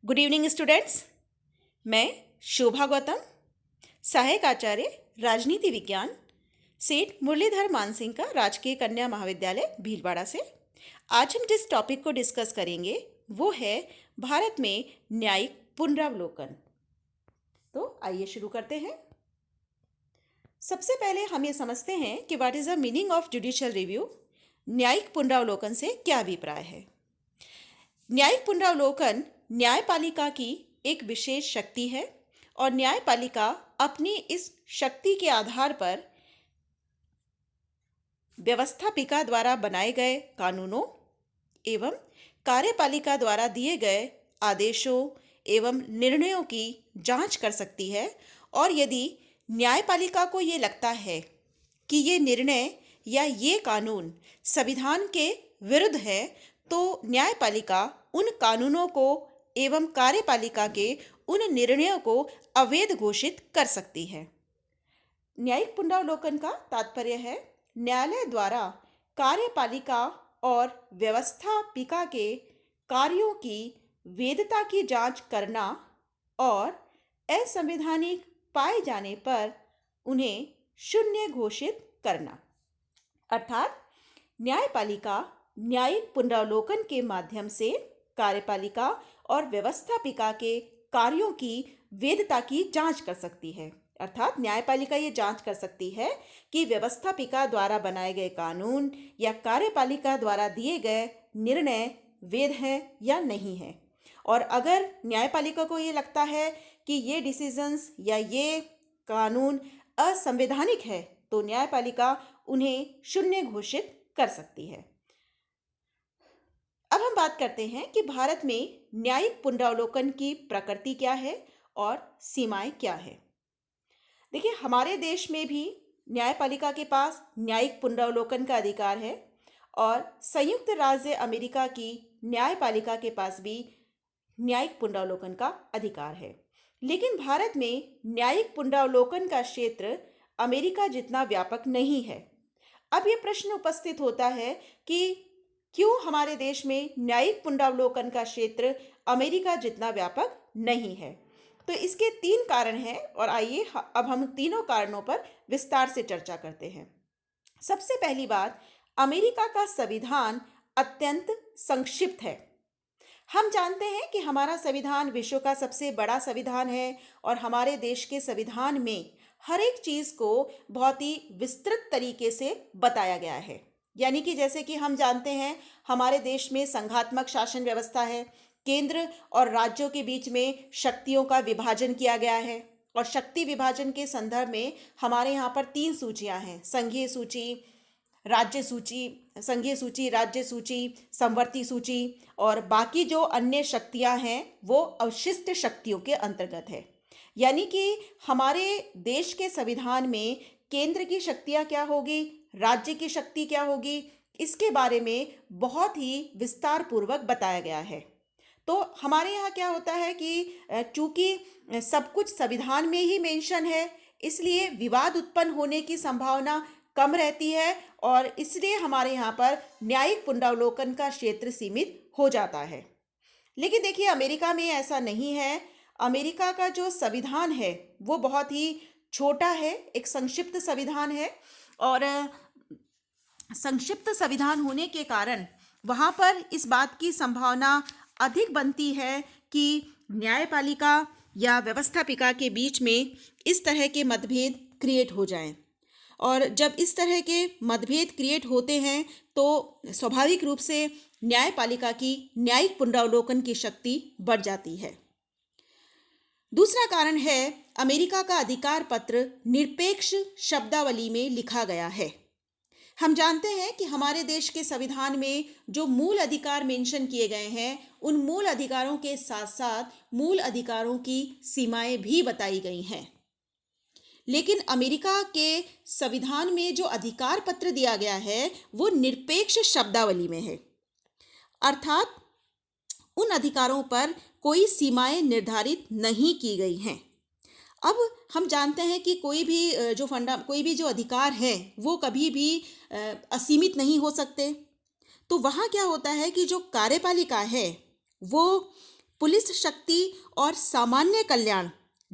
Good evening students. मैं शोभा गौतम, सहायक आचार्य राजनीति विज्ञान, सेठ मुरलीधर मानसिंह का राजकीय कन्या महाविद्यालय भीलवाड़ा से। आज हम जिस टॉपिक को डिस्कस करेंगे वो है भारत में न्यायिक पुनरावलोकन। तो आइए शुरू करते हैं। सबसे पहले हम ये समझते हैं कि what is the meaning of judicial review. न्यायिक पुनरावलोकन से क्या अभिप्राय है। न्यायिक पुनरावलोकन न्यायपालिका की एक विशेष शक्ति है और न्यायपालिका अपनी इस शक्ति के आधार पर व्यवस्थापिका द्वारा बनाए गए कानूनों एवं कार्यपालिका द्वारा दिए गए आदेशों एवं निर्णयों की जांच कर सकती है। और यदि न्यायपालिका को ये लगता है कि ये निर्णय या ये कानून संविधान के विरुद्ध है तो न्यायपालिका उन कानूनों को एवं कार्यपालिका के उन निर्णयों को अवैध घोषित कर सकती है। न्यायिक पुनरावलोकन का तात्पर्य है न्यायालय द्वारा कार्यपालिका और व्यवस्थापिका के कार्यों की वैधता की जांच करना और असंवैधानिक पाए जाने पर उन्हें शून्य घोषित करना। अर्थात न्यायपालिका न्यायिक पुनरावलोकन के माध्यम से कार्यपालिका और व्यवस्थापिका के कार्यों की वैधता की जांच कर सकती है। अर्थात न्यायपालिका ये जांच कर सकती है कि व्यवस्थापिका द्वारा बनाए गए कानून या कार्यपालिका द्वारा दिए गए निर्णय वैध हैं या नहीं है। और अगर न्यायपालिका को ये लगता है कि ये डिसीजंस या ये कानून असंवैधानिक है तो न्यायपालिका उन्हें शून्य घोषित कर सकती है। अब हम बात करते हैं कि भारत में न्यायिक पुनरावलोकन की प्रकृति क्या है और सीमाएं क्या है। देखिए, हमारे देश में भी न्यायपालिका के पास न्यायिक पुनरावलोकन का अधिकार है और संयुक्त राज्य अमेरिका की न्यायपालिका के पास भी न्यायिक पुनरावलोकन का अधिकार है। लेकिन भारत में न्यायिक पुनरावलोकन का क्षेत्र अमेरिका जितना व्यापक नहीं है। अब ये प्रश्न उपस्थित होता है कि क्यों हमारे देश में न्यायिक पुनरावलोकन का क्षेत्र अमेरिका जितना व्यापक नहीं है। तो इसके 3 कारण हैं और आइए अब हम तीनों कारणों पर विस्तार से चर्चा करते हैं। सबसे पहली बात, अमेरिका का संविधान अत्यंत संक्षिप्त है। हम जानते हैं कि हमारा संविधान विश्व का सबसे बड़ा संविधान है और हमारे देश के संविधान में हर एक चीज़ को बहुत ही विस्तृत तरीके से बताया गया है। यानी कि जैसे कि हम जानते हैं हमारे देश में संघात्मक शासन व्यवस्था है, केंद्र और राज्यों के बीच में शक्तियों का विभाजन किया गया है और शक्ति विभाजन के संदर्भ में हमारे यहाँ पर 3 सूचियाँ हैं, संघीय सूची, राज्य सूची, संघीय सूची, राज्य सूची, समवर्ती सूची और बाकी जो अन्य शक्तियाँ हैं वो अवशिष्ट शक्तियों के अंतर्गत है। यानी कि हमारे देश के संविधान में केंद्र की शक्तियाँ क्या होगी, राज्य की शक्ति क्या होगी, इसके बारे में बहुत ही विस्तार पूर्वक बताया गया है। तो हमारे यहाँ क्या होता है कि चूंकि सब कुछ संविधान में ही मेंशन है इसलिए विवाद उत्पन्न होने की संभावना कम रहती है और इसलिए हमारे यहाँ पर न्यायिक पुनरावलोकन का क्षेत्र सीमित हो जाता है। लेकिन देखिए, अमेरिका में ऐसा नहीं है। अमेरिका का जो संविधान है वो बहुत ही छोटा है, एक संक्षिप्त संविधान है और संक्षिप्त संविधान होने के कारण वहाँ पर इस बात की संभावना अधिक बनती है कि न्यायपालिका या व्यवस्थापिका के बीच में इस तरह के मतभेद क्रिएट हो जाएं। और जब इस तरह के मतभेद क्रिएट होते हैं तो स्वाभाविक रूप से न्यायपालिका की न्यायिक पुनरावलोकन की शक्ति बढ़ जाती है। दूसरा कारण है अमेरिका का अधिकार पत्र निरपेक्ष शब्दावली में लिखा गया है। हम जानते हैं कि हमारे देश के संविधान में जो मूल अधिकार मेंशन किए गए हैं उन मूल अधिकारों के साथ साथ मूल अधिकारों की सीमाएं भी बताई गई हैं। लेकिन अमेरिका के संविधान में जो अधिकार पत्र दिया गया है वो निरपेक्ष शब्दावली में है। अर्थात उन अधिकारों पर कोई सीमाएं निर्धारित नहीं की गई हैं। अब हम जानते हैं कि कोई भी जो अधिकार है वो कभी भी असीमित नहीं हो सकते। तो वहाँ क्या होता है कि जो कार्यपालिका है वो पुलिस शक्ति और सामान्य कल्याण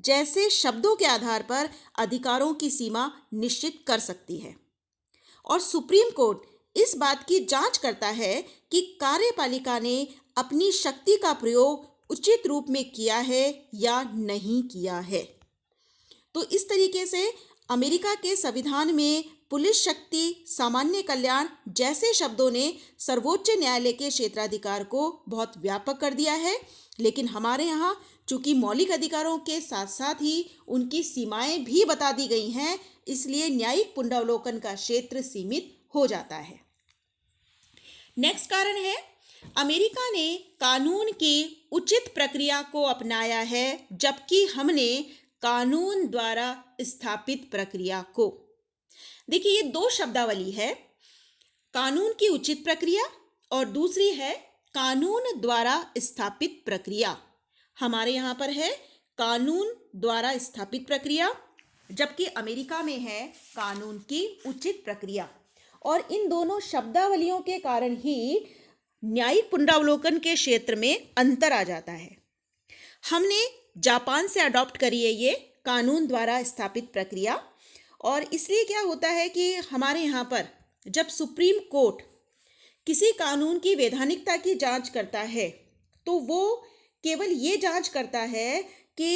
जैसे शब्दों के आधार पर अधिकारों की सीमा निश्चित कर सकती है। और सुप्रीम कोर्ट इस बात की जांच करता है कि कार्यपालिका ने अपनी शक्ति का प्रयोग उचित रूप में किया है या नहीं किया है। तो इस तरीके से अमेरिका के संविधान में पुलिस शक्ति, सामान्य कल्याण जैसे शब्दों ने सर्वोच्च न्यायालय के क्षेत्राधिकार को बहुत व्यापक कर दिया है। लेकिन हमारे यहाँ चूंकि मौलिक अधिकारों के साथ साथ ही उनकी सीमाएं भी बता दी गई हैं, इसलिए न्यायिक पुनरावलोकन का क्षेत्र सीमित हो जाता है। नेक्स्ट कारण है, अमेरिका ने कानून की उचित प्रक्रिया को अपनाया है, जबकि हमने कानून द्वारा स्थापित प्रक्रिया को। देखिए, ये दो शब्दावली है, कानून की उचित प्रक्रिया और दूसरी है कानून द्वारा स्थापित प्रक्रिया। हमारे यहाँ पर है कानून द्वारा स्थापित प्रक्रिया, जबकि अमेरिका में है कानून की उचित प्रक्रिया। और इन दोनों शब्दावलियों के कारण ही न्यायिक पुनरावलोकन के क्षेत्र में अंतर आ जाता है। हमने जापान से अडॉप्ट करी है ये कानून द्वारा स्थापित प्रक्रिया, और इसलिए क्या होता है कि हमारे यहाँ पर जब सुप्रीम कोर्ट किसी कानून की वैधानिकता की जांच करता है तो वो केवल ये जांच करता है कि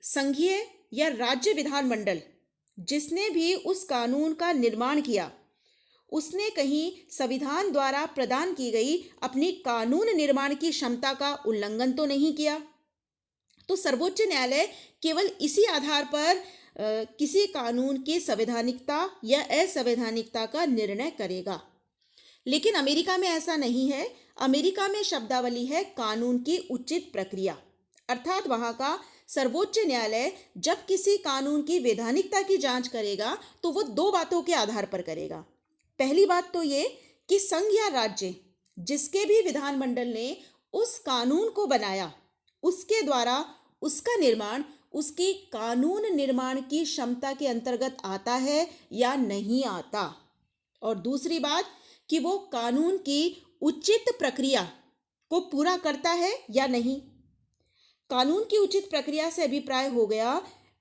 संघीय या राज्य विधानमंडल जिसने भी उस कानून का निर्माण किया उसने कहीं संविधान द्वारा प्रदान की गई अपनी कानून निर्माण की क्षमता का उल्लंघन तो नहीं किया। तो सर्वोच्च न्यायालय केवल इसी आधार पर किसी कानून की संवैधानिकता या असंवैधानिकता का निर्णय करेगा। लेकिन अमेरिका में ऐसा नहीं है। अमेरिका में शब्दावली है कानून की उचित प्रक्रिया, अर्थात वहाँ का सर्वोच्च न्यायालय जब किसी कानून की वैधानिकता की जांच करेगा तो वो दो बातों के आधार पर करेगा। पहली बात तो ये कि संघ या राज्य जिसके भी विधानमंडल ने उस कानून को बनाया उसके द्वारा उसका निर्माण उसकी कानून निर्माण की क्षमता के अंतर्गत आता है या नहीं आता। और दूसरी बात कि वो कानून की उचित प्रक्रिया को पूरा करता है या नहीं। कानून की उचित प्रक्रिया से अभिप्राय हो गया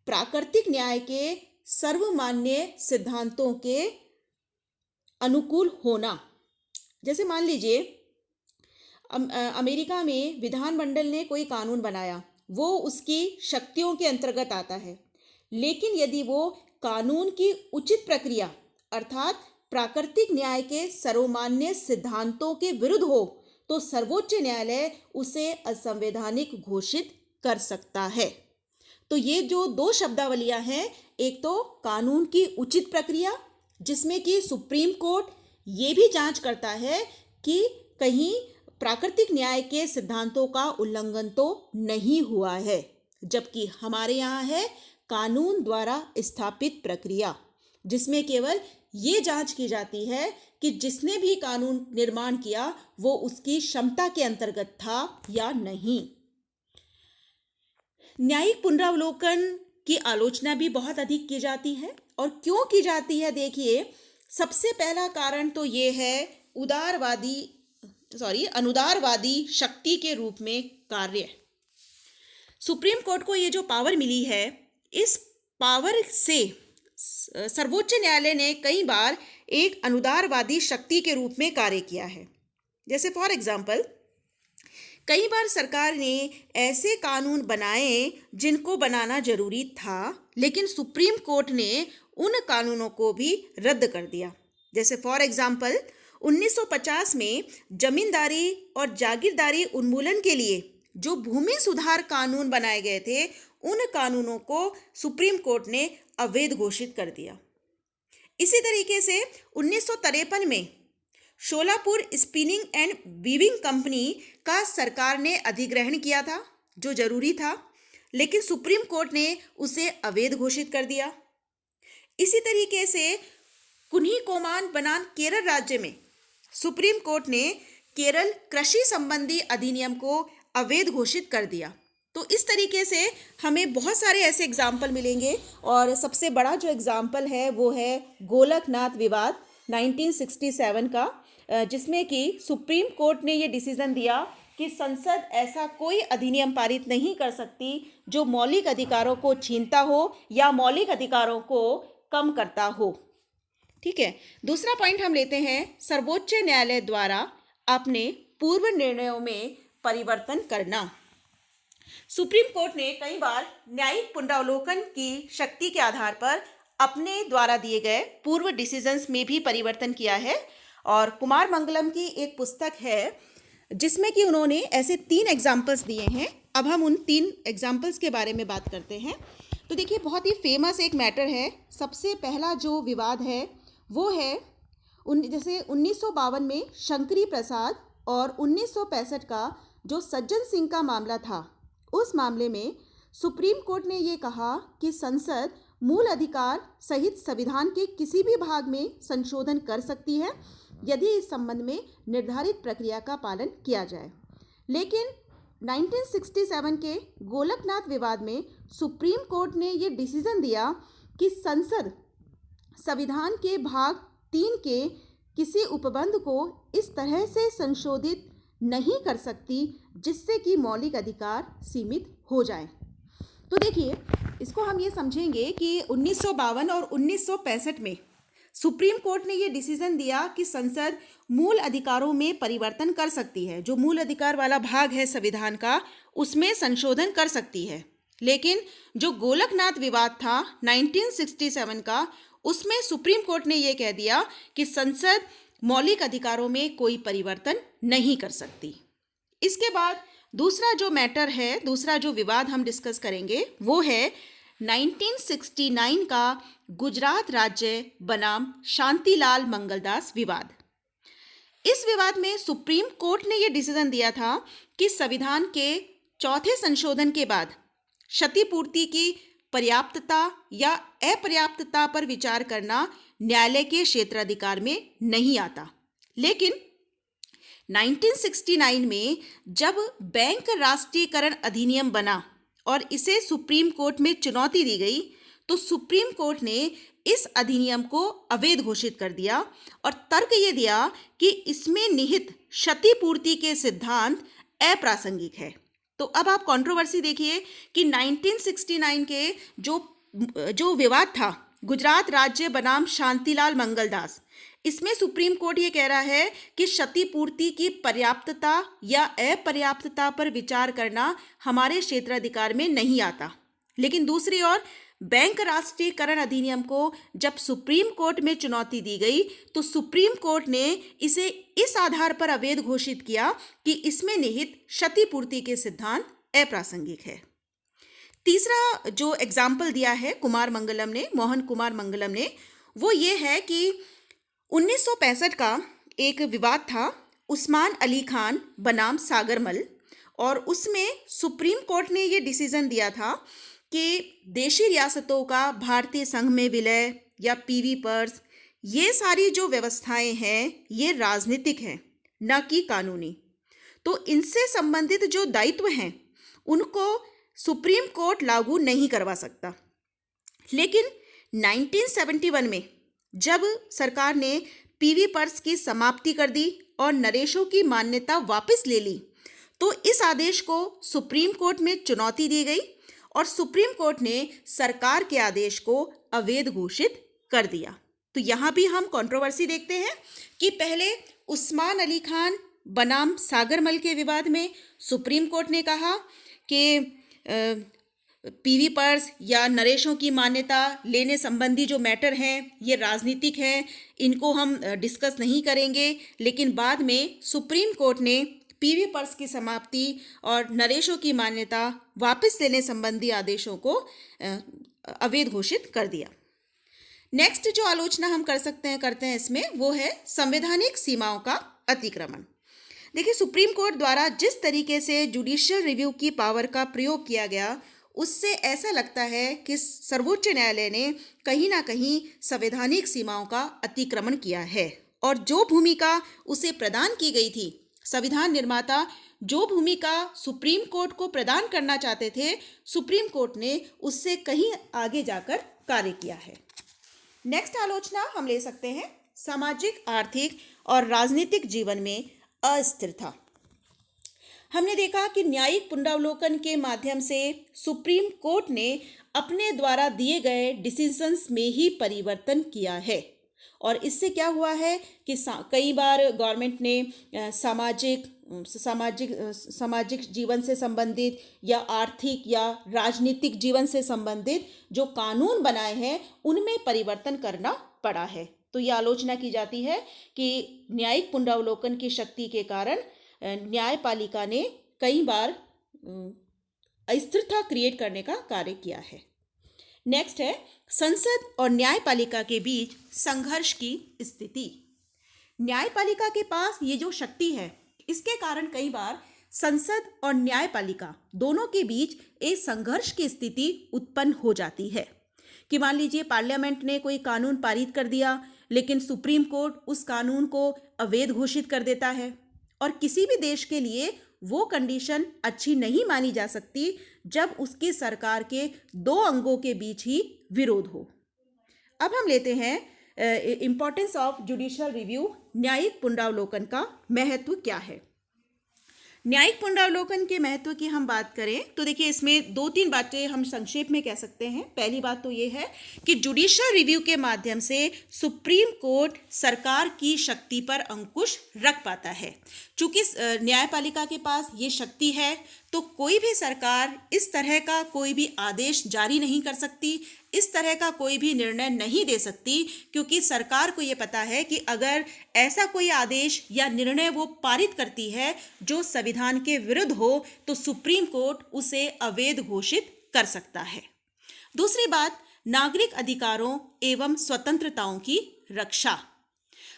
प्राकृतिक न्याय के सर्वमान्य सिद्धांतों के अनुकूल होना। जैसे मान लीजिए अमेरिका में विधानमंडल ने कोई कानून बनाया, वो उसकी शक्तियों के अंतर्गत आता है, लेकिन यदि वो कानून की उचित प्रक्रिया अर्थात प्राकृतिक न्याय के सर्वमान्य सिद्धांतों के विरुद्ध हो तो सर्वोच्च न्यायालय उसे असंवैधानिक घोषित कर सकता है। तो ये जो दो शब्दावलियां हैं, एक तो कानून की उचित प्रक्रिया जिसमें कि सुप्रीम कोर्ट ये भी जांच करता है कि कहीं प्राकृतिक न्याय के सिद्धांतों का उल्लंघन तो नहीं हुआ है, जबकि हमारे यहाँ है कानून द्वारा स्थापित प्रक्रिया जिसमें केवल ये जांच की जाती है कि जिसने भी कानून निर्माण किया वो उसकी क्षमता के अंतर्गत था या नहीं। न्यायिक पुनरावलोकन की आलोचना भी बहुत अधिक की जाती है, और क्यों की जाती है? देखिए, सबसे पहला कारण तो ये है अनुदारवादी शक्ति के रूप में कार्य। सुप्रीम कोर्ट को ये जो पावर मिली है, इस पावर से सर्वोच्च न्यायालय ने कई बार एक अनुदारवादी शक्ति के रूप में कार्य किया है। जैसे फॉर एग्जाम्पल, कई बार सरकार ने ऐसे कानून बनाए जिनको बनाना जरूरी था, लेकिन सुप्रीम कोर्ट ने उन कानूनों को भी रद्द कर दिया। जैसे फॉर एग्जाम्पल 1950 में जमींदारी और जागीरदारी उन्मूलन के लिए जो भूमि सुधार कानून बनाए गए थे, उन कानूनों को सुप्रीम कोर्ट ने अवैध घोषित कर दिया। इसी तरीके से 1953 में Sholapur Spinning and Weaving Company का सरकार ने अधिग्रहण किया था जो जरूरी था, लेकिन सुप्रीम कोर्ट ने उसे अवैध घोषित कर दिया। इसी तरीके से कुन्ही कोमान बनाम केरल राज्य में सुप्रीम कोर्ट ने केरल कृषि संबंधी अधिनियम को अवैध घोषित कर दिया। तो इस तरीके से हमें बहुत सारे ऐसे एग्जाम्पल मिलेंगे, और सबसे बड़ा जो एग्जाम्पल है वो है गोलकनाथ विवाद 1967 का, जिसमें कि सुप्रीम कोर्ट ने ये डिसीजन दिया कि संसद ऐसा कोई अधिनियम पारित नहीं कर सकती जो मौलिक अधिकारों को छीनता हो या मौलिक अधिकारों को कम करता हो। ठीक है, दूसरा पॉइंट हम लेते हैं, सर्वोच्च न्यायालय द्वारा अपने पूर्व निर्णयों में परिवर्तन करना। सुप्रीम कोर्ट ने कई बार न्यायिक पुनरावलोकन की शक्ति के आधार पर अपने द्वारा दिए गए पूर्व डिसीजंस में भी परिवर्तन किया है। और कुमार मंगलम की एक पुस्तक है जिसमें कि उन्होंने ऐसे 3 एग्जाम्पल्स दिए हैं। अब हम उन 3 एग्जाम्पल्स के बारे में बात करते हैं। तो देखिए, बहुत ही फेमस एक मैटर है। सबसे पहला जो विवाद है वो है जैसे 1952 में शंकरी प्रसाद और 1965 का जो सज्जन सिंह का मामला था, उस मामले में सुप्रीम कोर्ट ने ये कहा कि संसद मूल अधिकार सहित संविधान के किसी भी भाग में संशोधन कर सकती है यदि इस संबंध में निर्धारित प्रक्रिया का पालन किया जाए। लेकिन 1967 के गोलकनाथ विवाद में सुप्रीम कोर्ट ने ये डिसीजन दिया कि संसद संविधान के भाग 3 के किसी उपबंध को इस तरह से संशोधित नहीं कर सकती जिससे कि मौलिक अधिकार सीमित हो जाए। तो देखिए, इसको हम ये समझेंगे कि 1952 और 1965 में सुप्रीम कोर्ट ने ये डिसीजन दिया कि संसद मूल अधिकारों में परिवर्तन कर सकती है, जो मूल अधिकार वाला भाग है संविधान का उसमें संशोधन कर सकती है। लेकिन जो गोलकनाथ विवाद था 1967 का, उसमें सुप्रीम कोर्ट ने ये कह दिया कि संसद मौलिक अधिकारों में कोई परिवर्तन नहीं कर सकती। इसके बाद दूसरा जो मैटर है, दूसरा जो विवाद हम डिस्कस करेंगे वो है 1969 का गुजरात राज्य बनाम शांतिलाल मंगलदास विवाद। इस विवाद में सुप्रीम कोर्ट ने यह डिसीजन दिया था कि संविधान के चौथे संशोधन के बाद क्षतिपूर्ति की पर्याप्तता या अपर्याप्तता पर विचार करना न्यायालय के क्षेत्राधिकार में नहीं आता। लेकिन 1969 में जब बैंक राष्ट्रीयकरण अधिनियम बना और इसे सुप्रीम कोर्ट में चुनौती दी गई, तो सुप्रीम कोर्ट ने इस अधिनियम को अवैध घोषित कर दिया और तर्क ये दिया कि इसमें निहित क्षतिपूर्ति के सिद्धांत अप्रासंगिक है। तो अब आप कंट्रोवर्सी देखिए कि 1969 के जो विवाद था गुजरात राज्य बनाम शांतिलाल मंगलदास, इसमें सुप्रीम कोर्ट ये कह रहा है कि क्षतिपूर्ति की पर्याप्तता या अपर्याप्तता पर विचार करना हमारे क्षेत्राधिकार में नहीं आता। लेकिन दूसरी ओर बैंक राष्ट्रीयकरण अधिनियम को जब सुप्रीम कोर्ट में चुनौती दी गई, तो सुप्रीम कोर्ट ने इसे इस आधार पर अवैध घोषित किया कि इसमें निहित क्षतिपूर्ति के सिद्धांत अप्रासंगिक है। तीसरा जो एग्जाम्पल दिया है मोहन कुमार मंगलम ने, वो ये है कि 1965 का एक विवाद था उस्मान अली खान बनाम सागरमल, और उसमें सुप्रीम कोर्ट ने ये डिसीजन दिया था कि देशी रियासतों का भारतीय संघ में विलय या पीवी पर्स, ये सारी जो व्यवस्थाएं हैं ये राजनीतिक हैं, न कि कानूनी। तो इनसे संबंधित जो दायित्व हैं उनको सुप्रीम कोर्ट लागू नहीं करवा सकता। लेकिन 1971 में जब सरकार ने पीवी पर्स की समाप्ति कर दी और नरेशों की मान्यता वापस ले ली, तो इस आदेश को सुप्रीम कोर्ट में चुनौती दी गई और सुप्रीम कोर्ट ने सरकार के आदेश को अवैध घोषित कर दिया। तो यहाँ भी हम कंट्रोवर्सी देखते हैं कि पहले उस्मान अली खान बनाम सागरमल के विवाद में सुप्रीम कोर्ट ने कहा कि पीवी पर्स या नरेशों की मान्यता लेने संबंधी जो मैटर हैं ये राजनीतिक हैं, इनको हम डिस्कस नहीं करेंगे। लेकिन बाद में सुप्रीम कोर्ट ने पीवी पर्स की समाप्ति और नरेशों की मान्यता वापस लेने संबंधी आदेशों को अवैध घोषित कर दिया। नेक्स्ट जो आलोचना हम करते हैं इसमें वो है संवैधानिक सीमाओं का अतिक्रमण। देखिए, सुप्रीम कोर्ट द्वारा जिस तरीके से जुडिशियल रिव्यू की पावर का प्रयोग किया गया, उससे ऐसा लगता है कि सर्वोच्च न्यायालय ने कहीं ना कहीं संवैधानिक सीमाओं का अतिक्रमण किया है, और जो भूमिका उसे प्रदान की गई थी, संविधान निर्माता जो भूमिका सुप्रीम कोर्ट को प्रदान करना चाहते थे, सुप्रीम कोर्ट ने उससे कहीं आगे जाकर कार्य किया है। नेक्स्ट आलोचना हम ले सकते हैं सामाजिक, आर्थिक और राजनीतिक जीवन में अस्थिरता। हमने देखा कि न्यायिक पुनरावलोकन के माध्यम से सुप्रीम कोर्ट ने अपने द्वारा दिए गए डिसीजंस में ही परिवर्तन किया है। और इससे क्या हुआ है कि कई बार गवर्नमेंट ने सामाजिक सामाजिक सामाजिक जीवन से संबंधित या आर्थिक या राजनीतिक जीवन से संबंधित जो कानून बनाए हैं उनमें परिवर्तन करना पड़ा है। तो ये आलोचना की जाती है कि न्यायिक पुनरावलोकन की शक्ति के कारण न्यायपालिका ने कई बार अस्थिरता क्रिएट करने का कार्य किया है। नेक्स्ट है संसद और न्यायपालिका के बीच संघर्ष की स्थिति। न्यायपालिका के पास ये जो शक्ति है इसके कारण कई बार संसद और न्यायपालिका दोनों के बीच एक संघर्ष की स्थिति उत्पन्न हो जाती है कि मान लीजिए पार्लियामेंट ने कोई कानून पारित कर दिया लेकिन सुप्रीम कोर्ट उस कानून को अवैध घोषित कर देता है और किसी भी देश के लिए वो कंडीशन अच्छी नहीं मानी जा सकती जब उसकी सरकार के दो अंगों के बीच ही विरोध हो। अब हम लेते हैं इम्पोर्टेंस ऑफ जुडिशियल रिव्यू। न्यायिक पुनरावलोकन का महत्व क्या है? न्यायिक पुनरावलोकन के महत्व की हम बात करें तो देखिए इसमें 2-3 बातें हम संक्षेप में कह सकते हैं। पहली बात तो ये है कि जुडिशियल रिव्यू के माध्यम से सुप्रीम कोर्ट सरकार की शक्ति पर अंकुश रख पाता है। चूंकि न्यायपालिका के पास ये शक्ति है तो कोई भी सरकार इस तरह का कोई भी आदेश जारी नहीं कर सकती, इस तरह का कोई भी निर्णय नहीं दे सकती, क्योंकि सरकार को ये पता है कि अगर ऐसा कोई आदेश या निर्णय वो पारित करती है जो संविधान के विरुद्ध हो तो सुप्रीम कोर्ट उसे अवैध घोषित कर सकता है। दूसरी बात, नागरिक अधिकारों एवं स्वतंत्रताओं की रक्षा।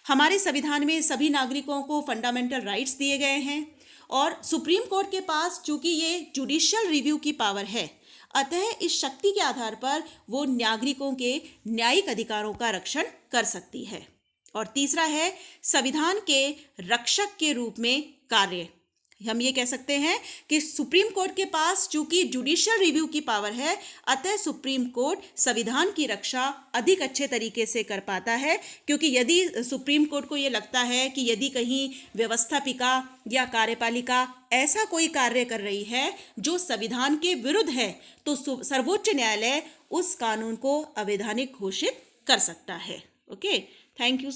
हमारे संविधान में सभी नागरिकों को फंडामेंटल राइट्स दिए गए हैं और सुप्रीम कोर्ट के पास चूंकि ये जुडिशियल रिव्यू की पावर है, अतः इस शक्ति के आधार पर वो नागरिकों के न्यायिक अधिकारों का रक्षण कर सकती है। और तीसरा है संविधान के रक्षक के रूप में कार्य। हम ये कह सकते हैं कि सुप्रीम कोर्ट के पास चूंकि जुडिशियल रिव्यू की पावर है, अतः सुप्रीम कोर्ट संविधान की रक्षा अधिक अच्छे तरीके से कर पाता है, क्योंकि यदि सुप्रीम कोर्ट को ये लगता है कि यदि कहीं व्यवस्थापिका या कार्यपालिका ऐसा कोई कार्य कर रही है जो संविधान के विरुद्ध है तो सर्वोच्च न्यायालय उस कानून को अवैधानिक घोषित कर सकता है। Okay, thank you.